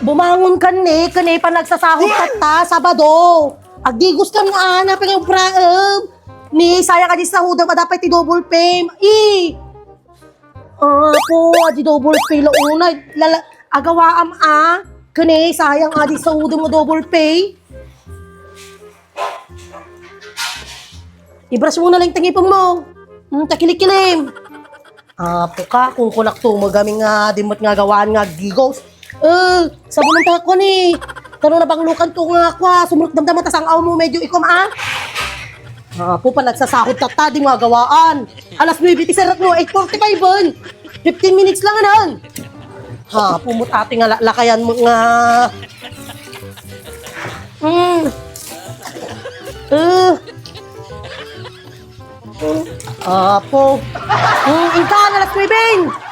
Bumangon ka ni pa nagsasahod ka ta, Sabado. Agdigos ka nga na, pero ni, saya ka di sahudan pa dapat i-double pay. Po, di double pay launa. Agawaam kani, sayang di sahudan mo double pay. Ibras mo na lang tangipong mo. Takilik-kilim. Po ka, kung kulak to, magaming dimot nga gawaan nga gigos. Sabon ng tako ni. Tanong na bang lukan to nga kwa, sumurot damdaman tas ang aw mo medyo ikom po pa nagsasahod tata, di nga gawaan. Alas 9, tisarat mo, 8:45 15 minutes lang anan. Pumut ate nga lakayan mo nga. Po. Inka, alas 9.